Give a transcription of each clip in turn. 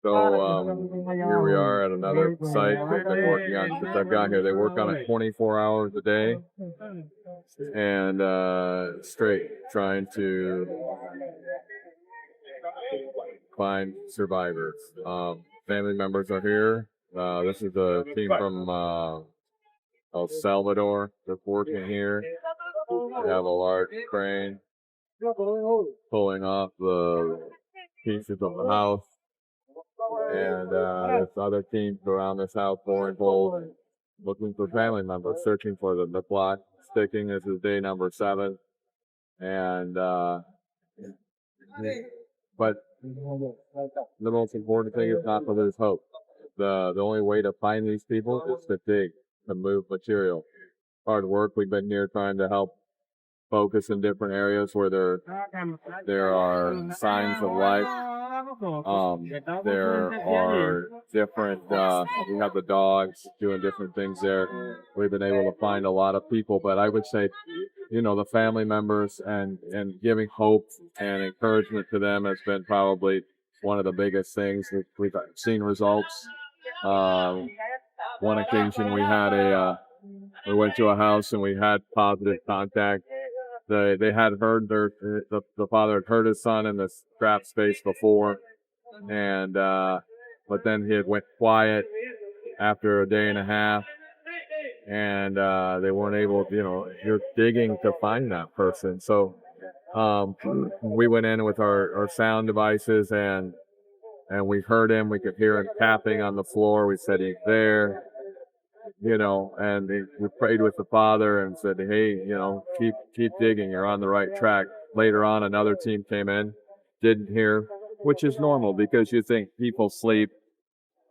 Here we are at another site they've been working on since I've got here. They work on it 24 hours a day and straight, trying to find survivors. Family members are here. This is a team from El Salvador that's working here. They have a large crane pulling off the pieces of the house. And there's other teams around this house boring holes, looking for family members, searching for them. The clock sticking. This is day number 7. And but the most important thing is not to lose hope. The only way to find these people is to dig, to move material. Hard work. We've been here trying to help focus in different areas where there are signs of life. There are different, we have the dogs doing different things there. We've been able to find a lot of people, but I would say, the family members and giving hope and encouragement to them has been probably one of the biggest things. We've seen results. One occasion we went to a house and we had positive contact. They had heard the father had heard his son in the scrap space before, and but then he had went quiet after a day and a half, and they weren't able. You're digging to find that person. So we went in with our sound devices and we heard him. We could hear him tapping on the floor. We said he's there. And we prayed with the father and said, hey, keep digging. You're on the right track. Later on, another team came in, didn't hear, which is normal because you think people sleep.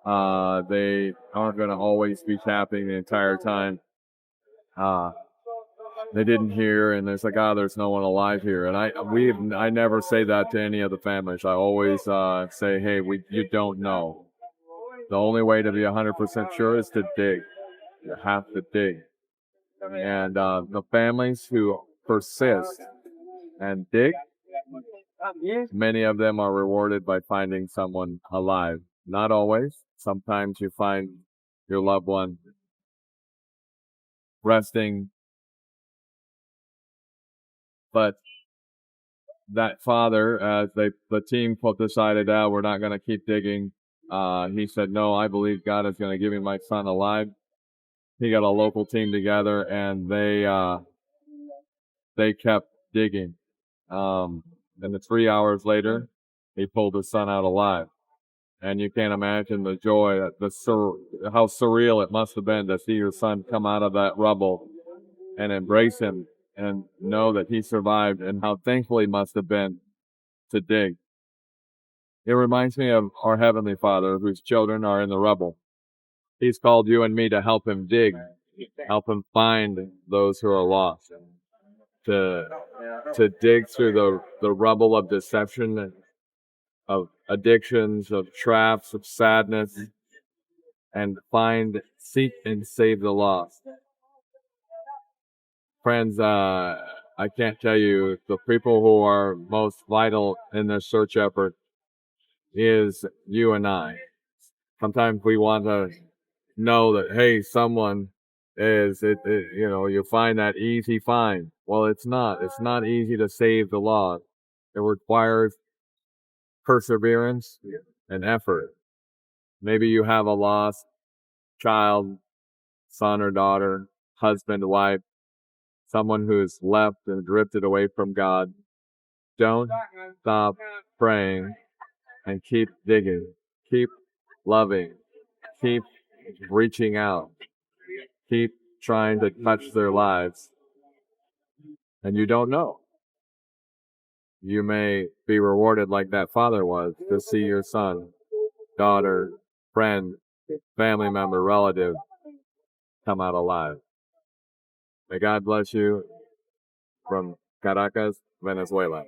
They aren't going to always be tapping the entire time. They didn't hear, and it's like, there's no one alive here. And I never say that to any of the families. I always say, hey, you don't know. The only way to be 100% sure is to dig. You have to dig. And the families who persist and dig, many of them are rewarded by finding someone alive. Not always. Sometimes you find your loved one resting. But that father, as the team decided, we're not going to keep digging, he said, no, I believe God is going to give me my son alive. He got a local team together, and they kept digging. And 3 hours later, he pulled his son out alive. And you can't imagine the joy, how surreal it must have been to see your son come out of that rubble and embrace him and know that he survived, and how thankful he must have been to dig. It reminds me of our Heavenly Father, whose children are in the rubble. He's called you and me to help him dig, help him find those who are lost, to dig through the rubble of deception, of addictions, of traps, of sadness, and seek and save the lost. Friends, I can't tell you, the people who are most vital in this search effort is you and I. Sometimes we want to know that, hey, someone is you find that easy find. Well, it's not. It's not easy to save the lost. It requires perseverance and effort. Maybe you have a lost child, son or daughter, husband, wife, someone who's left and drifted away from God. Don't stop praying and keep digging. Keep loving. Keep reaching out. Keep trying to touch their lives. And you don't know. You may be rewarded like that father was, to see your son, daughter, friend, family member, relative come out alive. May God bless you from Caracas, Venezuela.